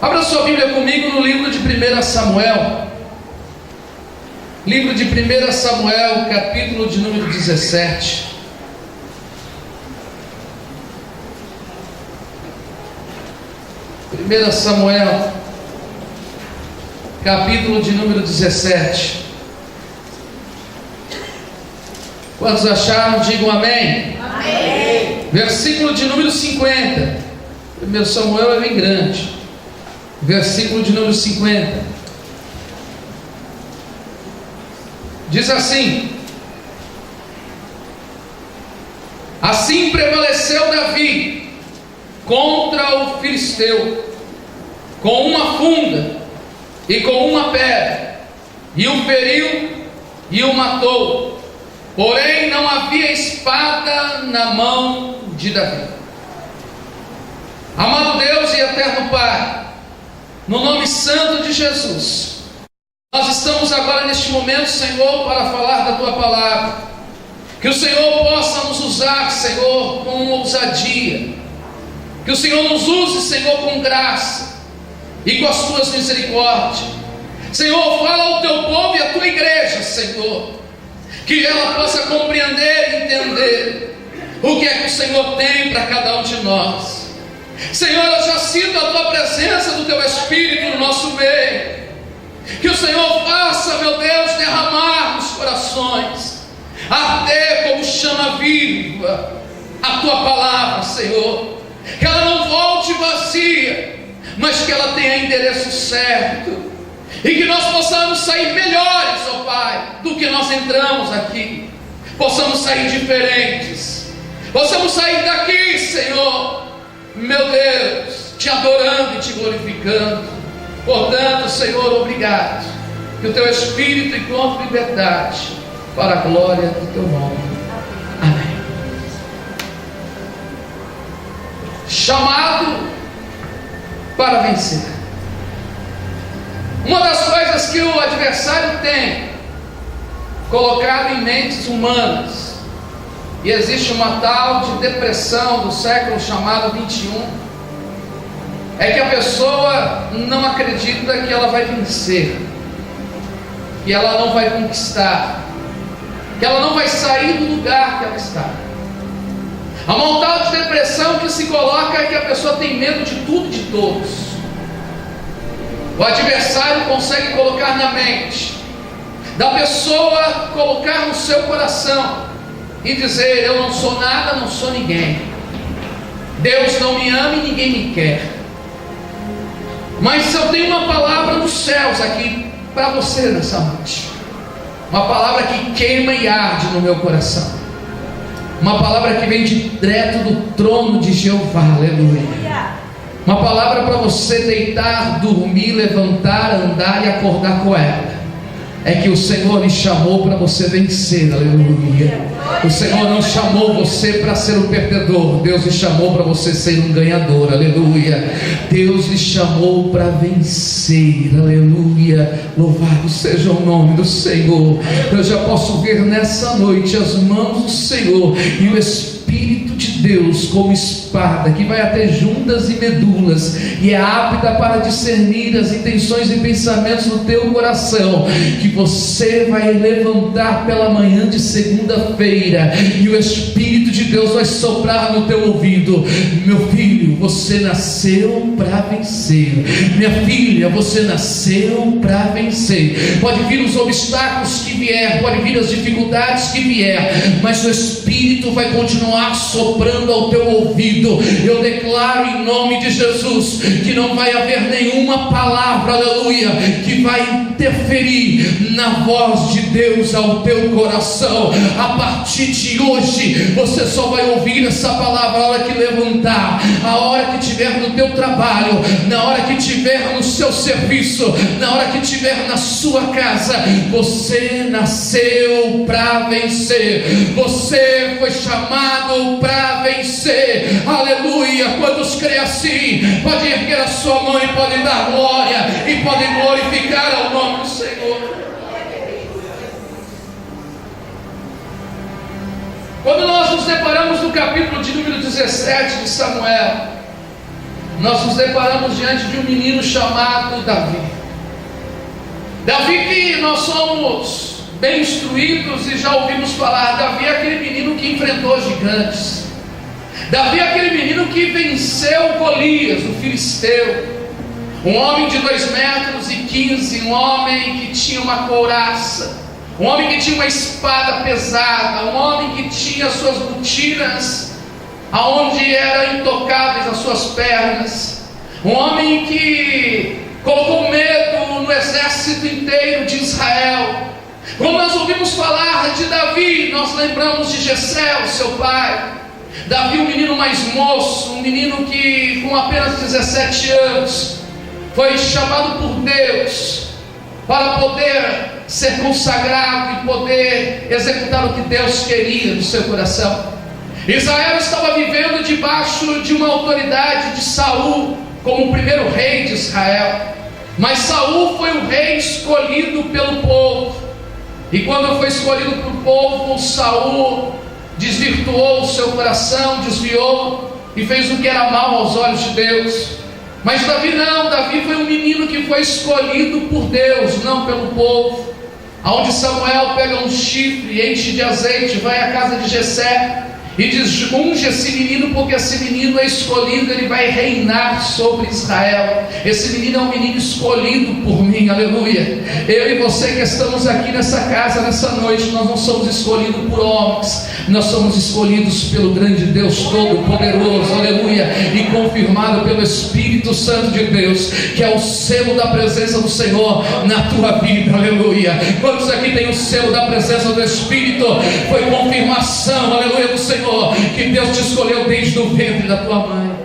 Abra sua Bíblia comigo no livro de 1 Samuel. Livro de 1 Samuel, capítulo de número 17. Primeira Samuel, capítulo de número 17. Quantos acharam? Digam amém. Amém. Versículo de número 50. 1 Samuel é bem grande. Versículo de número 50. Diz assim: assim prevaleceu Davi contra o filisteu, com uma funda e com uma pedra, e o feriu e o matou. Porém não havia espada na mão de Davi. Amado Deus e eterno Pai, no nome santo de Jesus, nós estamos agora neste momento, Senhor, para falar da Tua palavra. Que o Senhor possa nos usar, Senhor, com ousadia. Que o Senhor nos use, Senhor, com graça e com as Tuas misericórdias. Senhor, fala ao Teu povo e à Tua igreja, Senhor, que ela possa compreender e entender o que é que o Senhor tem para cada um de nós. Senhor, eu já sinto a Tua presença do Teu Espírito no nosso meio. Que o Senhor faça, meu Deus, derramar nos corações, arder como chama viva a Tua palavra, Senhor. Que ela não volte vazia, mas que ela tenha endereço certo, e que nós possamos sair melhores, ó Pai, do que nós entramos aqui. Possamos sair diferentes, possamos sair daqui, Senhor, meu Deus, Te adorando e Te glorificando. Portanto, Senhor, obrigado. Que o Teu Espírito encontre liberdade para a glória do Teu nome. Amém. Chamado para vencer. Uma das coisas que o adversário tem colocado em mentes humanas, e existe uma tal de depressão do século chamado 21, é que a pessoa não acredita que ela vai vencer, que ela não vai conquistar, que ela não vai sair do lugar que ela está. Há uma tal de depressão que se coloca é que a pessoa tem medo de tudo e de todos. O adversário consegue colocar na mente da pessoa, colocar no seu coração e dizer: eu não sou nada, não sou ninguém, Deus não me ama e ninguém me quer. Mas eu tenho uma palavra dos céus aqui para você nessa noite, uma palavra que queima e arde no meu coração, uma palavra que vem direto do trono de Jeová, aleluia. Uma palavra para você deitar, dormir, levantar, andar e acordar com ela. É que o Senhor lhe chamou para você vencer, aleluia. O Senhor não chamou você para ser um perdedor, Deus lhe chamou para você ser um ganhador, aleluia. Deus lhe chamou para vencer, aleluia. Louvado seja o nome do Senhor. Eu já posso ver nessa noite as mãos do Senhor e o Espírito de Deus como espada que vai até juntas e medulas e é apta para discernir as intenções e pensamentos do teu coração, que você vai levantar pela manhã de segunda-feira e o Espírito de Deus vai soprar no teu ouvido: meu filho, você nasceu para vencer. Minha filha, você nasceu para vencer. Pode vir os obstáculos que vier, pode vir as dificuldades que vier, mas o Espírito vai continuar soprando ao teu ouvido. Eu declaro em nome de Jesus que não vai haver nenhuma palavra, aleluia, que vai interferir na voz de Deus ao teu coração. A partir de hoje você só vai ouvir essa palavra a hora que levantar, a hora que estiver no teu trabalho, na hora que estiver no seu serviço, na hora que estiver na sua casa. Você nasceu para vencer, você foi chamado para vencer, aleluia. Quantos creem assim? Pode erguer a sua mão e pode dar glória e pode glorificar ao nome do Senhor. Quando nós nos deparamos no capítulo de número 17 de Samuel, nós nos deparamos diante de um menino chamado Davi. Davi que nós somos bem instruídos e já ouvimos falar. Davi é aquele menino que enfrentou gigantes. Davi é aquele menino que venceu Golias, o filisteu. Um homem de 2,15 metros, um homem que tinha uma couraça, um homem que tinha uma espada pesada, um homem que tinha suas botinas, aonde eram intocáveis as suas pernas, um homem que colocou medo no exército inteiro de Israel. Quando nós ouvimos falar de Davi, nós lembramos de Jessé, o seu pai. Davi, um menino mais moço, um menino que com apenas 17 anos foi chamado por Deus para poder ser consagrado e poder executar o que Deus queria no seu coração. Israel estava vivendo debaixo de uma autoridade de Saul como o primeiro rei de Israel, mas Saul foi o rei escolhido pelo povo, e quando foi escolhido pelo povo, Saul desvirtuou o seu coração, desviou e fez o que era mal aos olhos de Deus. Mas Davi não, Davi foi um menino que foi escolhido por Deus, não pelo povo. Aonde Samuel pega um chifre, enche de azeite, vai à casa de Jessé e diz: unge esse menino, porque esse menino é escolhido, ele vai reinar sobre Israel. Esse menino é um menino escolhido por mim, aleluia. Eu e você que estamos aqui nessa casa, nessa noite, nós não somos escolhidos por homens, nós somos escolhidos pelo grande Deus Todo-Poderoso, aleluia, e confirmado pelo Espírito Santo de Deus, que é o selo da presença do Senhor na tua vida, aleluia. Quantos aqui tem o selo da presença do Espírito? Foi confirmação, aleluia, do Senhor, que Deus te escolheu desde o ventre da tua mãe.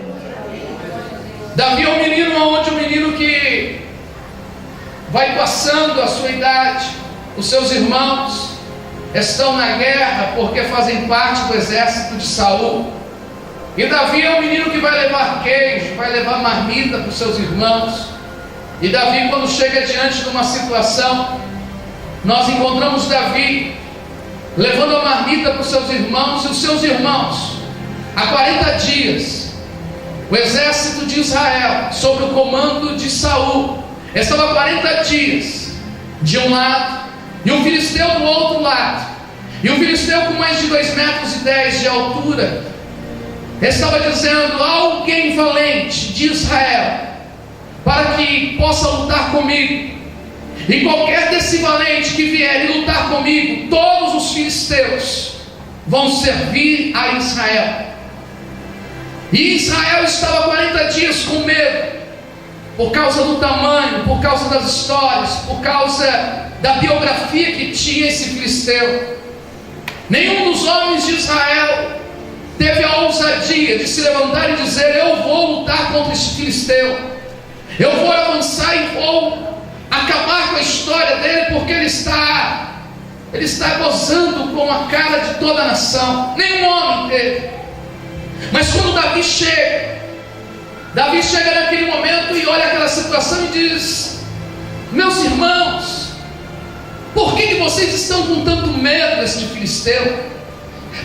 Davi é um menino, onde um menino que vai passando a sua idade, os seus irmãos estão na guerra porque fazem parte do exército de Saul, e Davi é um menino que vai levar queijo, vai levar marmita para os seus irmãos. E Davi, quando chega diante de uma situação, nós encontramos Davi levando a marmita para os seus irmãos, e os seus irmãos, há 40 dias, o exército de Israel, sob o comando de Saul, estava há 40 dias de um lado, e um filisteu do outro lado, e um filisteu com mais de 2,10 metros de altura, estava dizendo: alguém valente de Israel, para que possa lutar comigo. E qualquer desse valente que vier e lutar comigo, todos os filisteus vão servir a Israel. E Israel estava 40 dias com medo, por causa do tamanho, por causa das histórias, por causa da biografia que tinha esse filisteu. Nenhum dos homens de Israel teve a ousadia de se levantar e dizer: eu vou lutar contra esse filisteu, eu vou avançar e vou acabar com a história dele, porque ele está gozando com a cara de toda a nação. Nenhum homem teve. Mas quando Davi chega naquele momento e olha aquela situação e diz: meus irmãos, por que vocês estão com tanto medo deste filisteu?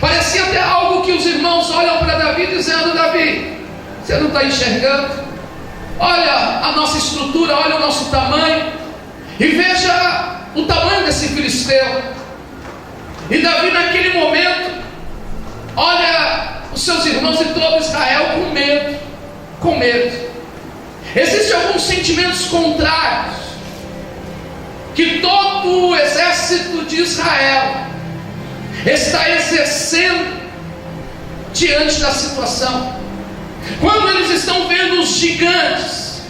Parecia até algo que os irmãos olham para Davi dizendo: Davi, você não está enxergando? Olha a nossa estrutura, olha o nosso tamanho, e veja o tamanho desse filisteu. E Davi naquele momento olha os seus irmãos e todo Israel com medo. Existem alguns sentimentos contrários que todo o exército de Israel está exercendo diante da situação. Quando eles estão vendo os gigantes,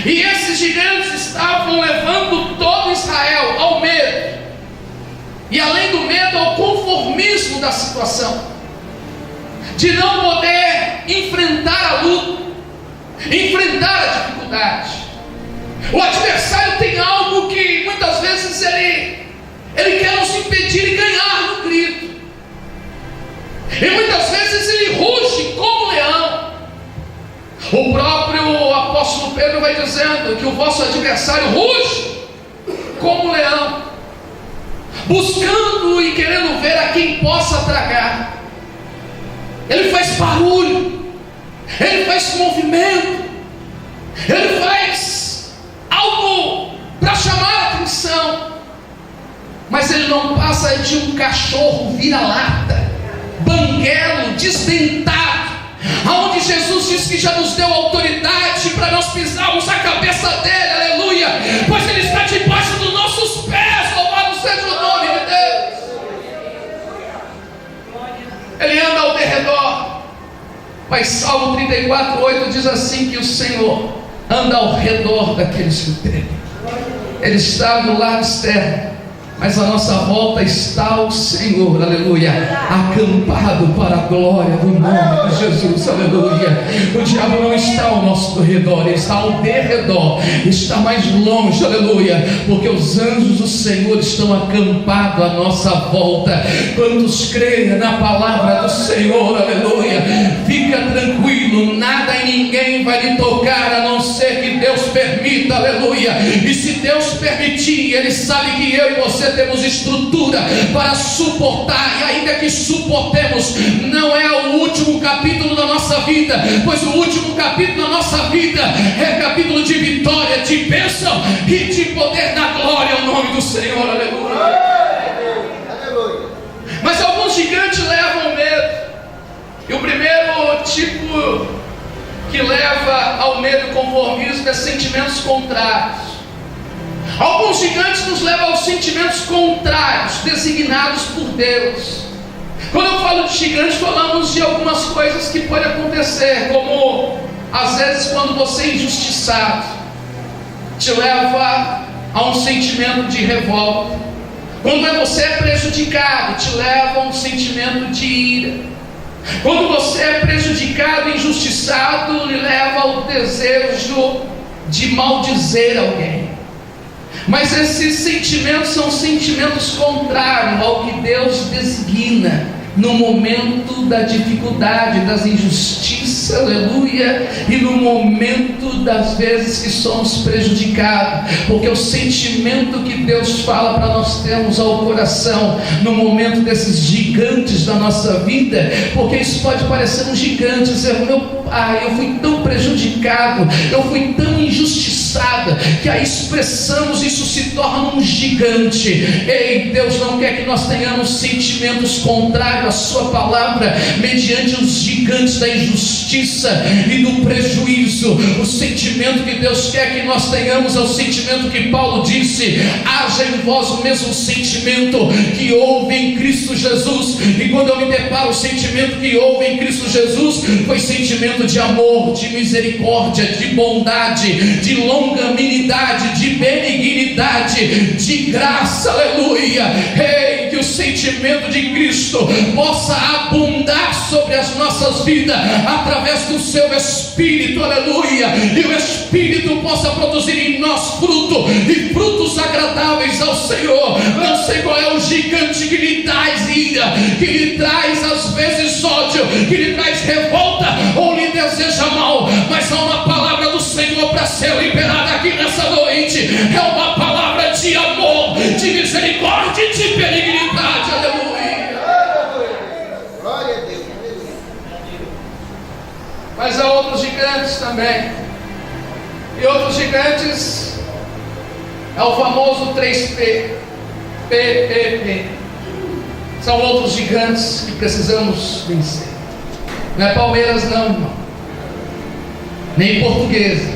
e esses gigantes estavam levando todo Israel ao medo, e além do medo, ao conformismo da situação, de não poder enfrentar a luta, enfrentar a dificuldade. O adversário tem algo que muitas vezes ele quer nos impedir de ganhar no grito, e muitas vezes ele ruge como leão. O próprio apóstolo Pedro vai dizendo que o vosso adversário ruge como leão, buscando e querendo ver a quem possa tragar. Ele faz barulho, ele faz movimento, Ele faz algo para chamar a atenção, mas ele não passa de um cachorro vira-lata, banguelo, desdentado, aonde Jesus diz que já nos deu autoridade para nós pisarmos a cabeça dele, aleluia, pois ele está debaixo dos nossos pés, louvado seja o nome de Deus. Ele anda ao derredor, mas Salmo 34:8 diz assim, que o Senhor anda ao redor daqueles que o temem. Ele está no lado externo, mas a nossa volta está o Senhor, aleluia, acampado para a glória do nome de Jesus, aleluia. O diabo não está ao nosso redor, ele está ao derredor, está mais longe, aleluia, porque os anjos do Senhor estão acampados à nossa volta. Quantos creem na palavra do Senhor, aleluia, fica tranquilo, nada e ninguém vai lhe tocar, a não ser que Deus permita, aleluia. E se Deus permitir, Ele sabe que eu e você temos estrutura para suportar, e ainda que suportemos, não é o último capítulo da nossa vida, pois o último capítulo da nossa vida é capítulo de vitória, de bênção e de poder na glória ao nome do Senhor, aleluia. Mas alguns gigantes levam medo, e o primeiro tipo que leva ao medo e conformismo é sentimentos contrários. Alguns gigantes nos levam aos sentimentos contrários, designados por Deus. Quando eu falo de gigantes, falamos de algumas coisas que podem acontecer, como às vezes quando você é injustiçado, te leva a um sentimento de revolta. Quando você é prejudicado, te leva a um sentimento de ira. Quando você é prejudicado e injustiçado, lhe leva ao desejo de maldizer alguém. Mas esses sentimentos são sentimentos contrários ao que Deus designa no momento da dificuldade, das injustiças, aleluia, e no momento das vezes que somos prejudicados, porque o sentimento que Deus fala para nós termos ao coração no momento desses gigantes da nossa vida, porque isso pode parecer um gigante, dizer, meu pai, eu fui tão prejudicado, eu fui tão injustiçada, que aí expressamos isso se torna um gigante. Ei, Deus não quer que nós tenhamos sentimentos contrários à sua palavra, mediante os gigantes da injustiça e do prejuízo. O sentimento que Deus quer que nós tenhamos é o sentimento que Paulo disse: haja em vós o mesmo sentimento que houve em Cristo Jesus. E quando eu me deparo, o sentimento que houve em Cristo Jesus foi sentimento de amor, de misericórdia, de bondade, de longanimidade, de benignidade, de graça, aleluia. Ei, que o sentimento de Cristo possa abundar sobre as nossas vidas através do seu Espírito, aleluia, e o Espírito possa produzir em nós fruto, e frutos agradáveis ao Senhor. Não sei qual é o gigante que lhe traz ira, que lhe traz às vezes ódio, que lhe traz revolta ou lhe deseja mal, mas há uma palavra do Senhor para ser liberada aqui nessa noite. É uma palavra de amor, de misericórdia e de benignidade, aleluia. Glória a Deus. Mas há outros gigantes também, e outros gigantes é o famoso 3P, PPP. São outros gigantes que precisamos vencer. Não é Palmeiras não, irmão, nem Portuguesa,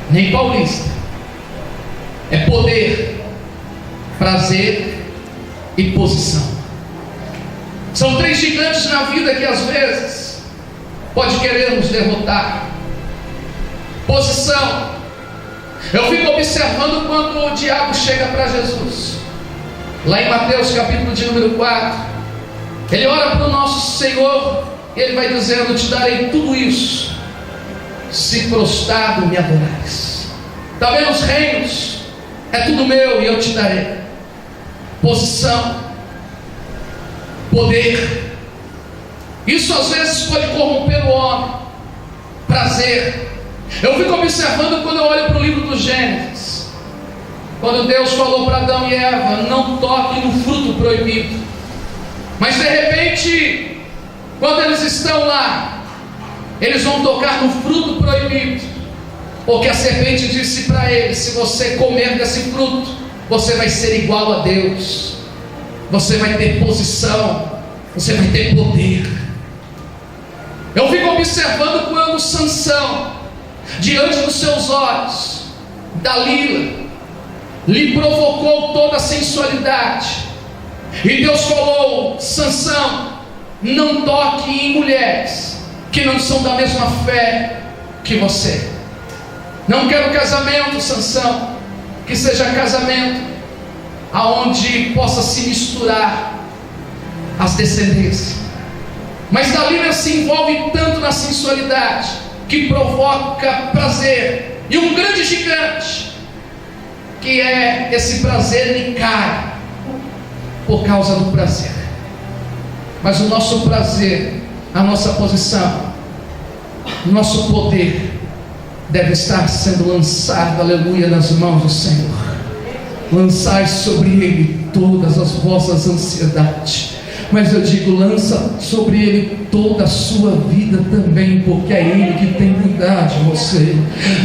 nem Paulista. É poder, prazer e posição. São 3 gigantes na vida que às vezes pode querer nos derrotar. Posição. Eu fico observando quando o diabo chega para Jesus, lá em Mateus capítulo de número 4, ele ora para o nosso Senhor e ele vai dizendo: te darei tudo isso se prostrado me adorares. Está vendo os reinos? É tudo meu e eu te darei. Posição, poder. Isso às vezes pode corromper o homem. Prazer. Eu fico observando quando eu olho para o livro do Gênesis, quando Deus falou para Adão e Eva: não toque no fruto proibido. Mas de repente, quando eles estão lá, eles vão tocar no fruto proibido. Porque a serpente disse para ele: se você comer desse fruto, você vai ser igual a Deus, você vai ter posição, você vai ter poder. Eu fico observando quando Sansão, diante dos seus olhos, Dalila lhe provocou toda a sensualidade, e Deus falou: Sansão, não toque em mulheres que não são da mesma fé que você. Não quero casamento, Sansão, que seja casamento aonde possa se misturar as descendências. Mas Dalila se envolve tanto na sensualidade que provoca prazer, e um grande gigante, que é esse prazer, ele cai por causa do prazer. Mas o nosso prazer, a nossa posição, o nosso poder deve estar sendo lançado, aleluia, nas mãos do Senhor. Lançai sobre Ele todas as vossas ansiedades, mas eu digo, lança sobre Ele toda a sua vida também, porque é Ele que tem cuidado de você.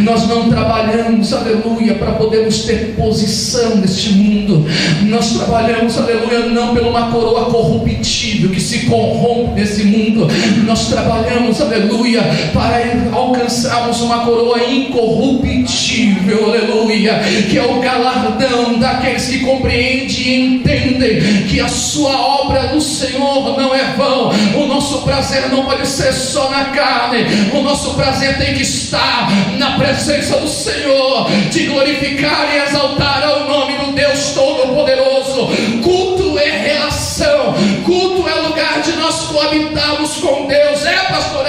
Nós não trabalhamos, aleluia, para podermos ter posição neste mundo. Nós trabalhamos, aleluia, não por uma coroa corruptível que se corrompe nesse mundo. Nós trabalhamos, aleluia, para alcançarmos uma coroa incorruptível, aleluia, que é o galardão daqueles que compreendem e entendem que a sua obra no Senhor não é vão. O nosso prazer não pode ser só na carne, o nosso prazer tem que estar na presença do Senhor, de glorificar e exaltar ao nome do Deus Todo-Poderoso. Culto é relação, culto é lugar de nós coabitarmos com Deus. Pastor,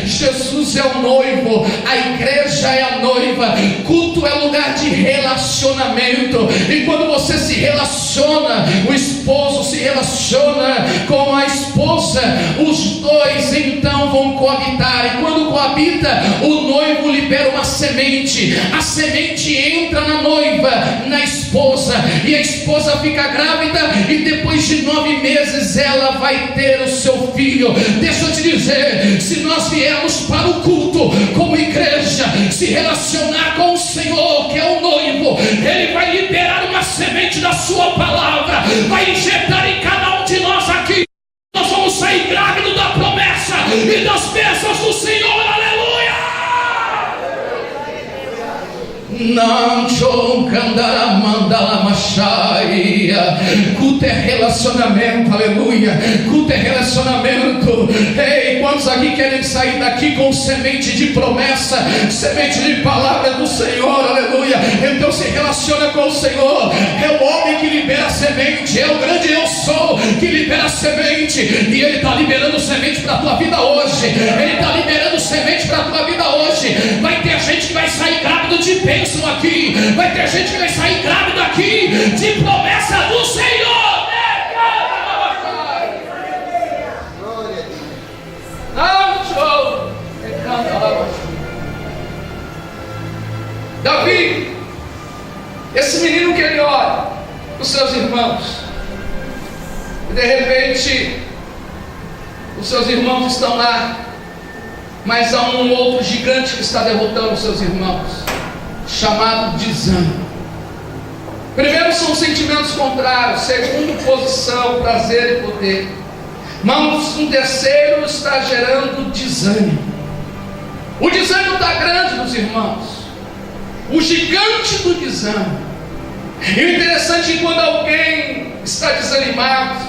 Jesus é o noivo, a igreja é a noiva. Culto é lugar de relacionamento, e quando você se relaciona, o esposo se relaciona com a esposa, os dois então vão coabitar, e quando coabita, o noivo libera uma semente, a semente entra na noiva, na esposa, e a esposa fica grávida, e depois de 9 meses ela vai ter o seu filho. Deixa eu te dizer, se nós viermos para o culto como igreja, se relacionar com o Senhor, que é o noivo, Ele vai liberar uma semente da sua palavra, vai injetar em cada um de nós aqui. Nós vamos sair grávidos da promessa e das bênçãos do Senhor, aleluia! Não culto é relacionamento, aleluia. Culto é relacionamento. Ei, quantos aqui querem sair daqui com semente de promessa, semente de palavra do Senhor, aleluia? Então se relaciona com o Senhor. É o homem que libera a semente, é o grande eu sou que libera a semente, e Ele está liberando semente para a tua vida hoje. Ele está liberando semente para a tua vida hoje. Vai ter gente que vai sair grávido de bênção aqui, vai ter gente que vai sair grávido aqui de promessa do Senhor. Davi, esse menino que ele olha os seus irmãos, e de repente os seus irmãos estão lá, mas há um outro gigante que está derrotando os seus irmãos, chamado desânimo. Primeiro são sentimentos contrários, segundo posição, prazer e poder. Mas um terceiro está gerando desânimo. O desânimo está grande nos irmãos, o gigante do desânimo. E o interessante é que quando alguém está desanimado,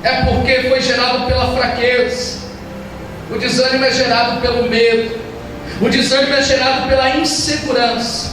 é porque foi gerado pela fraqueza. O desânimo é gerado pelo medo, o desânimo é gerado pela insegurança,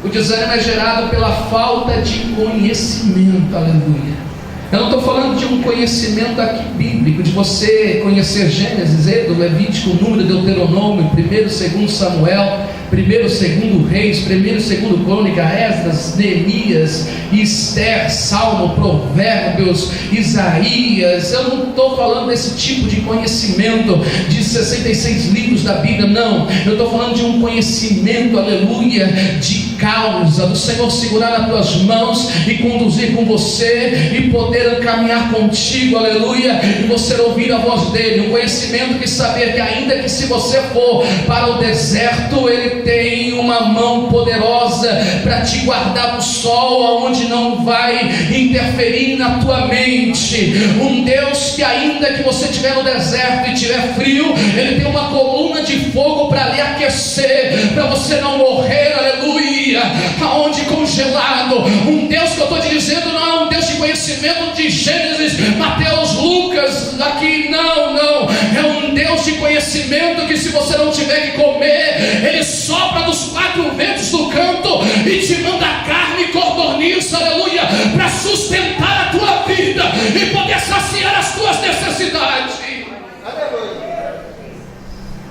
o desânimo é gerado pela falta de conhecimento, aleluia. Eu não estou falando de um conhecimento aqui bíblico, de você conhecer Gênesis, Êxodo, Levítico, Número, Deuteronômio, 1º, 2º Samuel, 1º, 2º Reis, 1º, 2º Crônica, Esdras, Neemias, Esther, Salmo, Provérbios, Isaías. Eu não estou falando desse tipo de conhecimento de 66 livros da Bíblia, não. Eu estou falando de um conhecimento, aleluia, de causa do Senhor segurar nas tuas mãos e conduzir com você e poder caminhar contigo, aleluia, e você ouvir a voz dele, um conhecimento que saber que ainda que se você for para o deserto, ele tem uma mão poderosa para te guardar do sol, aonde não vai interferir na tua mente. Um Deus que ainda que você estiver no deserto e tiver frio, ele tem uma coluna de fogo para lhe aquecer, para você não morrer, aleluia, aonde congelado. Um Deus que eu estou te dizendo não é um Deus de conhecimento de Gênesis, Mateus, Lucas, aqui não, é um Deus de conhecimento que se você não tiver que comer, ele sopra dos quatro ventos do canto e te manda carne e codorniz, aleluia, para sustentar a tua vida e poder saciar as tuas necessidades.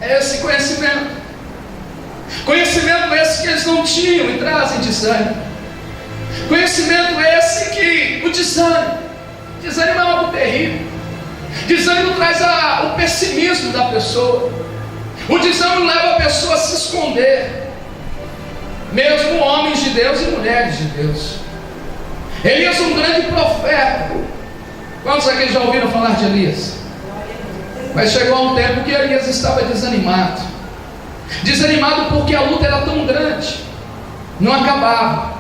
É esse conhecimento esse que eles não tinham e trazem desânimo. Conhecimento esse que o desânimo é algo terrível. Desânimo traz o pessimismo da pessoa. O desânimo leva a pessoa a se esconder, mesmo homens de Deus e mulheres de Deus. Elias, um grande profeta. Quantos aqui já ouviram falar de Elias? Mas chegou um tempo que Elias estava desanimado porque a luta era tão grande, não acabava.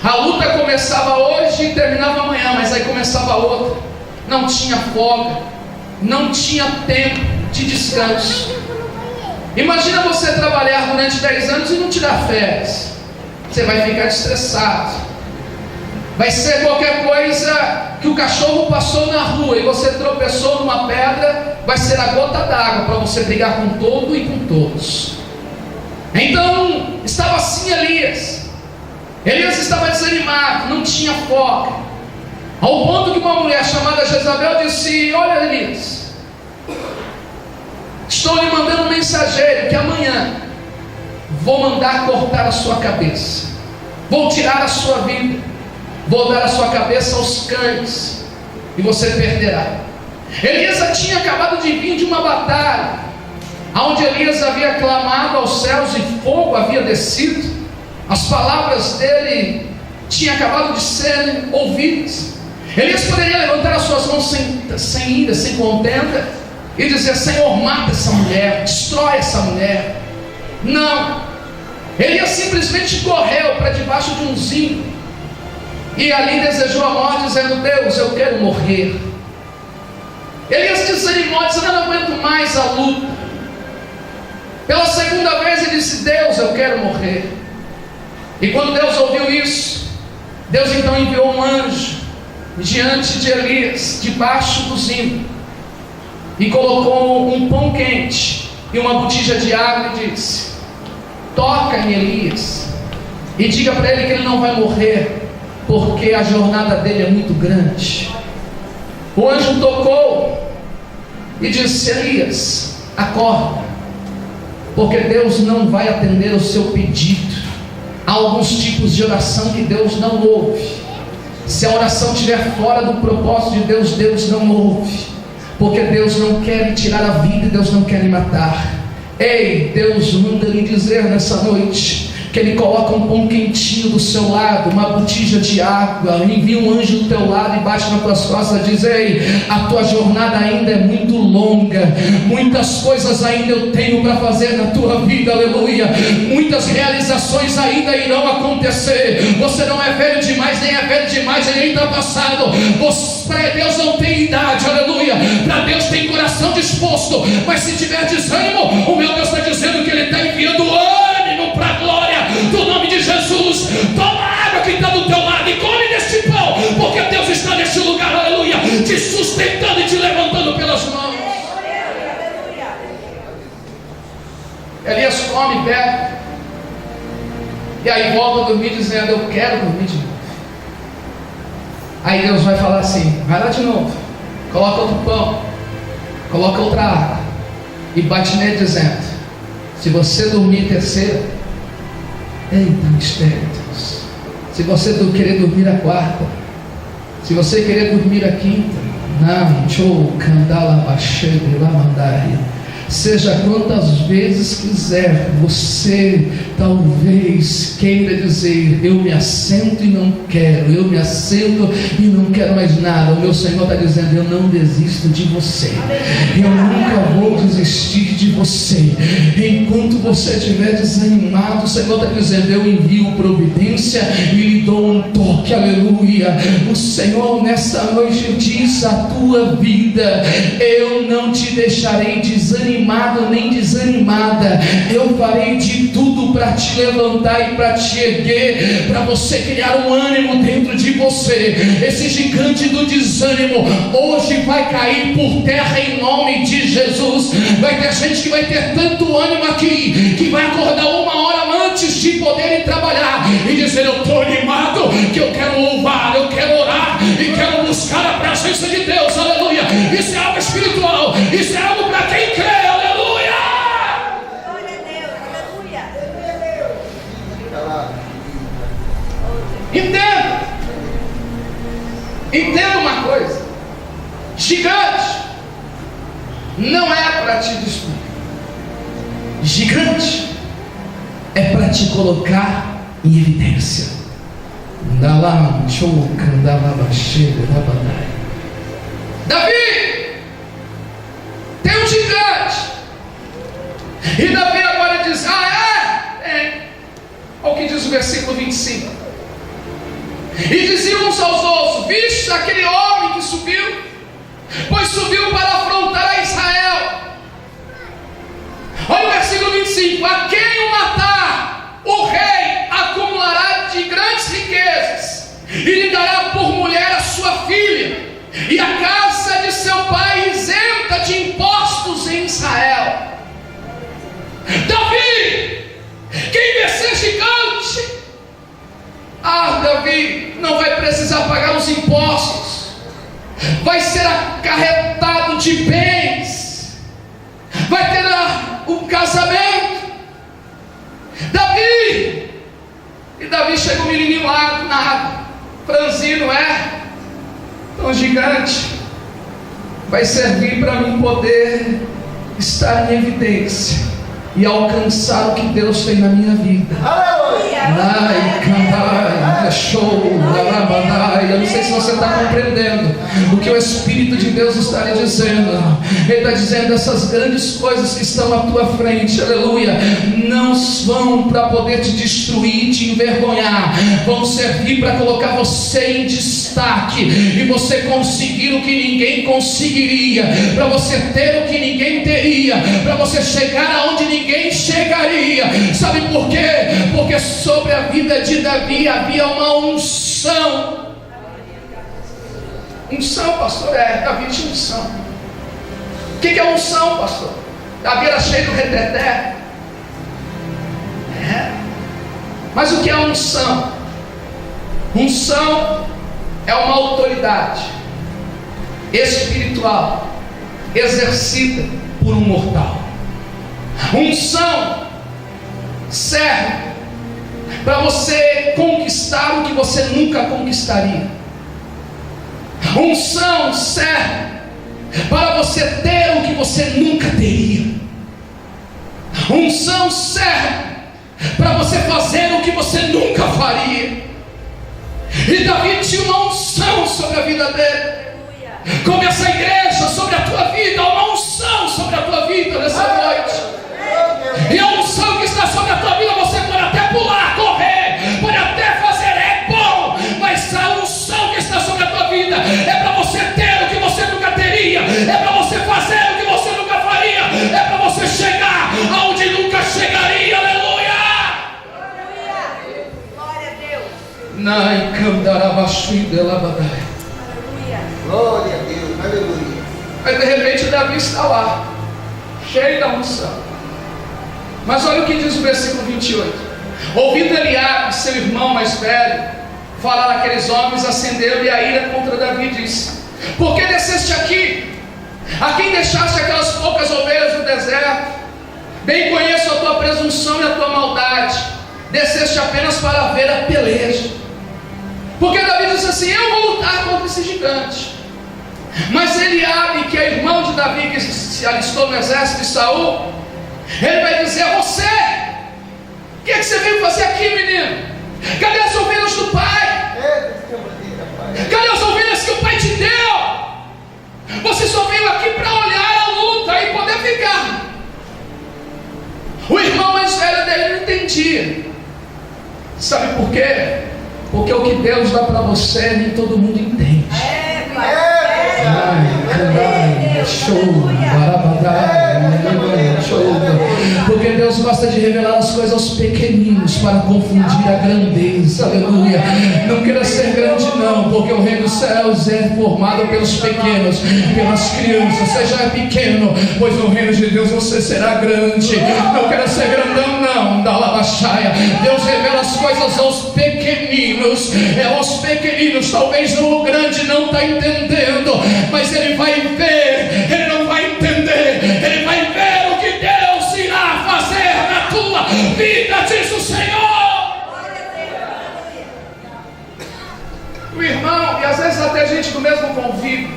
A luta começava hoje e terminava amanhã, mas aí começava outra. Não tinha folga, não tinha tempo de descanso. Imagina você trabalhar durante 10 anos e não tirar férias. Você vai ficar estressado. Vai ser qualquer coisa que o cachorro passou na rua e você tropeçou numa pedra, vai ser a gota d'água para você brigar com todo e com todos. Então estava assim Elias estava desanimado, não tinha foco, ao ponto que uma mulher chamada Jezabel disse: olha Elias, estou lhe mandando um mensageiro que amanhã vou mandar cortar a sua cabeça, vou tirar a sua vida, vou dar a sua cabeça aos cães e você perderá. Elias tinha acabado de vir de uma batalha, onde Elias havia clamado aos céus e fogo havia descido. As palavras dele tinham acabado de serem ouvidas. Elias poderia levantar as suas mãos sem ira, sem contenda e dizer: Senhor, mata essa mulher, destrói essa mulher. Não, Elias simplesmente correu para debaixo de um zinco e ali desejou a morte, dizendo: Deus, eu quero morrer. Elias desanimou, dizendo: eu não aguento mais a luta. Pela segunda vez ele disse: Deus, eu quero morrer. E quando Deus ouviu isso, Deus então enviou um anjo diante de Elias, debaixo do zinco, e colocou um pão quente e uma botija de água e disse: toca em Elias e diga para ele que ele não vai morrer, porque a jornada dele é muito grande. O anjo tocou e disse: Elias, acorda, porque Deus não vai atender o seu pedido. Há alguns tipos de oração que Deus não ouve. Se a oração estiver fora do propósito de Deus, Deus não ouve, porque Deus não quer lhe tirar a vida e Deus não quer lhe matar. Ei, Deus manda lhe dizer nessa noite que Ele coloca um pão quentinho do seu lado, uma botija de água, envia um anjo do teu lado e bate nas tuas costas e diz: ei, a tua jornada ainda é muito longa, muitas coisas ainda eu tenho para fazer na tua vida, aleluia, muitas realizações ainda irão acontecer. Você não é velho demais, nem é velho demais, nem está passado. Para Deus não tem idade, aleluia, para Deus tem coração disposto, mas se tiver desânimo, o meu Deus está dizendo que Ele está enviando ânimo para a glória do nome de Jesus. Toma a água que está do teu lado e come deste pão, porque Deus está neste lugar, aleluia, te sustentando e te levantando pelas mãos. Elias come, bebe, e aí volta a dormir dizendo: eu quero dormir de novo. Aí Deus vai falar assim: vai lá de novo, coloca outro pão, coloca outra água e bate nele dizendo: se você dormir terceira, eita mistério, Deus, se você querer dormir a quarta, se você querer dormir a quinta, não, show, candala, baixeira, lá mandaria. Seja quantas vezes quiser, você talvez queira dizer: eu me assento e não quero, eu me assento e não quero mais nada. O meu Senhor está dizendo: eu não desisto de você, eu nunca vou desistir de você. Enquanto você estiver desanimado, o Senhor está dizendo: eu envio providência e lhe dou um toque. Aleluia. O Senhor nesta noite diz à tua vida: eu não te deixarei desanimado nem desanimada. Eu farei de tudo para te levantar e para te erguer, para você criar um ânimo dentro de você. Esse gigante do desânimo hoje vai cair por terra em nome de Jesus. Vai ter gente que vai ter tanto ânimo aqui, que vai acordar 1 hora antes de poder ir trabalhar e dizer: eu estou animado, que eu quero louvar, eu quero orar e quero buscar a presença de Deus. Aleluia. Isso é algo espiritual, isso é algo para quem crê. Entenda uma coisa: gigante não é para te destruir, gigante é para te colocar em evidência. Davi tem um gigante, e Davi agora diz: tem. Olha o que diz o versículo 25. E diziam uns aos outros: viste aquele homem que subiu? Pois subiu para afrontar a Israel. Olha o versículo 25: a quem o matar, o rei acumulará de grandes riquezas, e lhe dará por mulher a sua filha, e a casa de seu pai isenta de impostos em Israel. Davi, quem vê ser gigante, Davi não vai precisar pagar os impostos, vai ser acarretado de bens, vai ter um casamento. Davi chega um menininho lá do nada, franzino, tão gigante, vai servir para mim poder estar em evidência e alcançar o que Deus tem na minha vida. Eu não sei se você está compreendendo o que o Espírito de Deus está lhe dizendo. Ele está dizendo: essas grandes coisas que estão à tua frente, aleluia, não vão para poder te destruir, te envergonhar, vão servir para colocar você em destaque e você conseguir o que ninguém conseguiria, para você ter o que ninguém teria, para você chegar aonde ninguém chegaria. Sabe por quê? Porque sobre a vida de Davi havia uma unção. Unção, pastor? Davi tinha unção. O que é unção, pastor? Davi era cheio do reteté. Mas o que é unção? Unção é uma autoridade espiritual exercida por um mortal. Unção serve para você conquistar o que você nunca conquistaria. Unção serve para você ter o que você nunca teria. Unção serve para você fazer o que você nunca faria. E Davi tinha uma unção sobre a vida dele. Como essa igreja sobre a tua vida, há uma unção sobre a tua vida nessa noite. E a unção que está sobre a tua vida, você pode até pular, correr, pode até fazer, é bom, mas a unção que está sobre a tua vida é para você ter o que você nunca teria, é para você fazer o que você nunca faria, é para você chegar aonde nunca chegaria. Aleluia! Glória a Deus. Glória a Deus, aleluia. Aí de repente Davi está lá, cheio da unção. Mas olha o que diz o versículo 28. Ouvindo Eliabe, seu irmão mais velho, falar aqueles homens, acendeu-lhe a ira contra Davi, disse: por que desceste aqui? A quem deixaste aquelas poucas ovelhas no deserto? Bem conheço a tua presunção e a tua maldade. Desceste apenas para ver a peleja. Porque Davi disse assim: eu vou lutar contra esse gigante. Mas Eliabe, que é irmão de Davi, que se alistou no exército de Saul, ele vai dizer a você: o que você veio fazer aqui, menino? Cadê as ovelhas do pai? Cadê as ovelhas que o pai te deu? Você só veio aqui para olhar a luta e poder ficar. O irmão mais velho dele não entendia. Sabe por quê? Porque o que Deus dá para você nem todo mundo entende. Porque Deus gosta de revelar as coisas aos pequeninos para confundir a grandeza. Aleluia. Não queira ser grande não, porque o reino dos céus é formado pelos pequenos, pelas crianças. Seja pequeno, pois no reino de Deus você será grande. Não queira ser grandão não, da lavachaia. Deus revela as coisas aos pequeninos. É aos pequeninos. Talvez o grande não está entendendo, mas ele vai ver, ele não vai entender, ele vai ver o que Deus irá fazer na tua vida, diz o Senhor. O irmão, e às vezes até gente do mesmo convívio,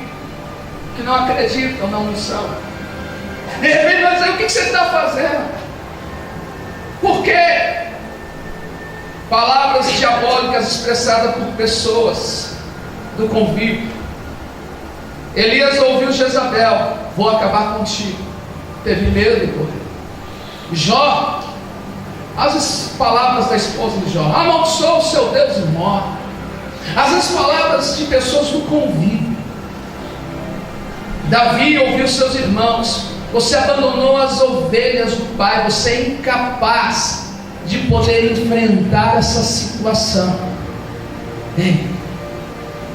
que não acreditam na unção, de repente vai dizer: o que você está fazendo? Por quê? Palavras diabólicas expressadas por pessoas do convívio. Elias ouviu Jezabel: vou acabar contigo. Teve medo e correu. Jó, as palavras da esposa de Jó: amaldiçoa o seu Deus e morre. Às vezes palavras de pessoas do convívio. Davi ouviu seus irmãos: você abandonou as ovelhas do pai, você é incapaz de poder enfrentar essa situação.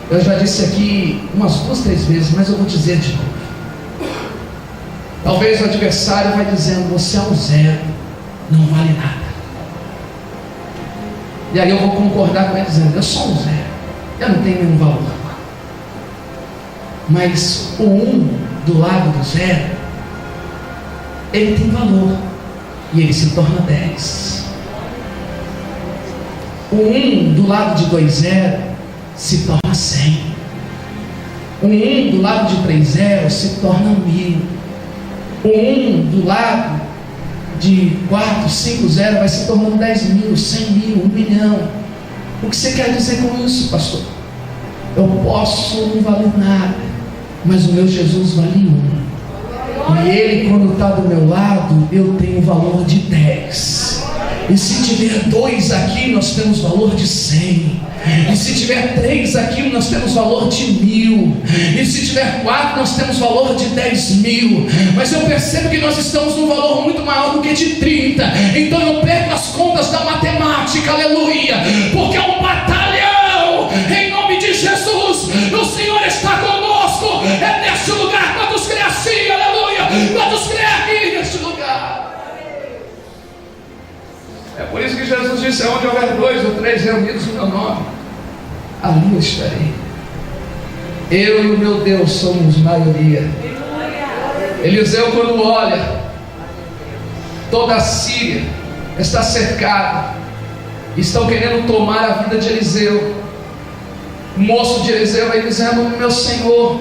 Eu já disse aqui umas 2, 3 vezes, mas eu vou dizer de novo. Talvez o adversário vai dizendo: você é um zero, não vale nada. E aí eu vou concordar com ele dizendo: eu sou um zero, eu não tenho nenhum valor. Mas o 1 do lado do zero, ele tem valor, e ele se torna 10. O 1 do lado de 2 zero se torna 100. O 1 do lado de 3 zeros se torna 1000. O 1 do lado de 4, 5 zeros vai se tornando 10 mil, 100 mil, 1 milhão. O que você quer dizer com isso, pastor? Eu posso não valer nada, mas o meu Jesus vale 1. E ele, quando está do meu lado, eu tenho o valor de 10. E se tiver 2 aqui, nós temos valor de 100. E se tiver 3 aqui, nós temos valor de 1000. E se tiver 4, nós temos valor de 10.000. Mas eu percebo que nós estamos num valor muito maior do que de 30. Então eu perco as contas da matemática, aleluia. Porque é um batalhão, em nome de Jesus. O Senhor está conosco. É neste lugar. Quantos crê assim, aleluia? Quantos crê aqui neste lugar? É por isso que Jesus disse: onde houver 2 ou 3 reunidos no meu nome, ali eu estarei. Eu e o meu Deus somos maioria. Eliseu, quando olha, toda a Síria está cercada, estão querendo tomar a vida de Eliseu. O moço de Eliseu vai dizendo: meu Senhor,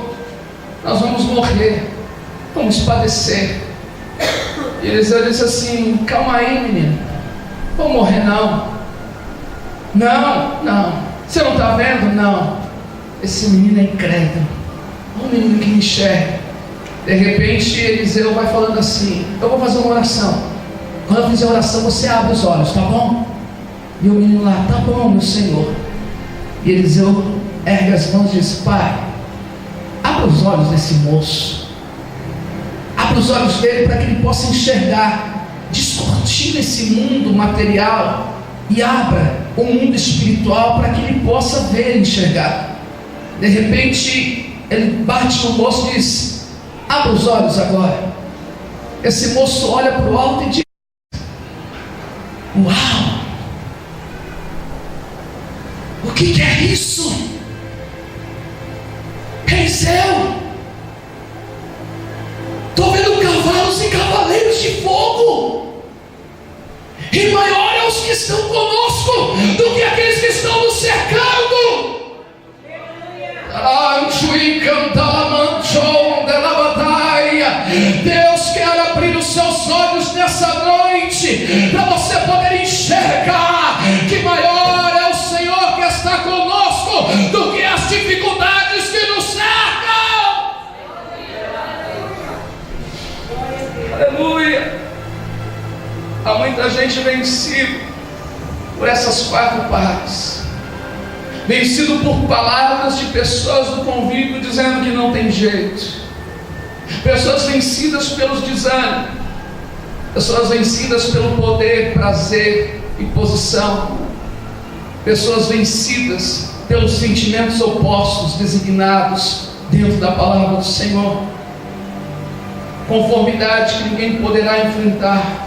nós vamos morrer, vamos padecer. E Eliseu disse assim: calma aí, menino, vou morrer não. Não, você não está vendo? Não, esse menino é incrédulo, é um menino que enxerga. De repente Eliseu vai falando assim: eu vou fazer uma oração, quando eu fizer a oração você abre os olhos, tá bom? E o menino lá: tá bom, meu Senhor. E Eliseu ergue as mãos e diz: pai, abra os olhos desse moço, abra os olhos dele para que ele possa enxergar, descortina esse mundo material e abra o mundo espiritual para que ele possa ver e enxergar. De repente ele bate no moço e diz: abra os olhos agora. Esse moço olha para o alto e diz: uau, o que é isso? Eliseu, estou vendo cavalos e cavaleiros de fogo, e maior é os que estão conosco do que aqueles que estão nos cercando. totalmente vencido por essas 4 partes. Vencido por palavras de pessoas do convívio dizendo que não tem jeito. Pessoas vencidas pelos desânimos. Pessoas vencidas pelo poder, prazer e posição. Pessoas vencidas pelos sentimentos opostos designados dentro da palavra do Senhor. Conformidade que ninguém poderá enfrentar.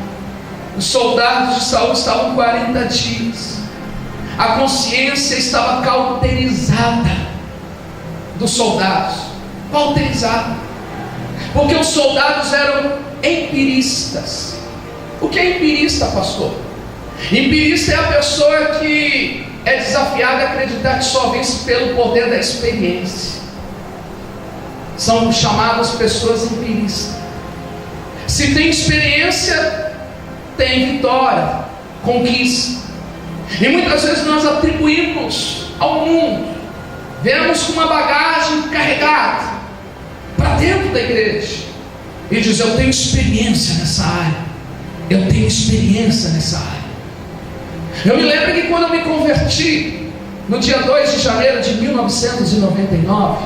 Os soldados de Saul estavam 40 dias. A consciência estava cauterizada dos soldados. Cauterizada. Porque os soldados eram empiristas. O que é empirista, pastor? Empirista é a pessoa que é desafiada a acreditar que só vence pelo poder da experiência. São chamadas pessoas empiristas. Se tem experiência, tem vitória, conquista. E muitas vezes nós atribuímos ao mundo, viemos com uma bagagem carregada para dentro da igreja e diz: eu tenho experiência nessa área, eu tenho experiência nessa área. Eu me lembro que quando eu me converti, no dia 2 de janeiro de 1999,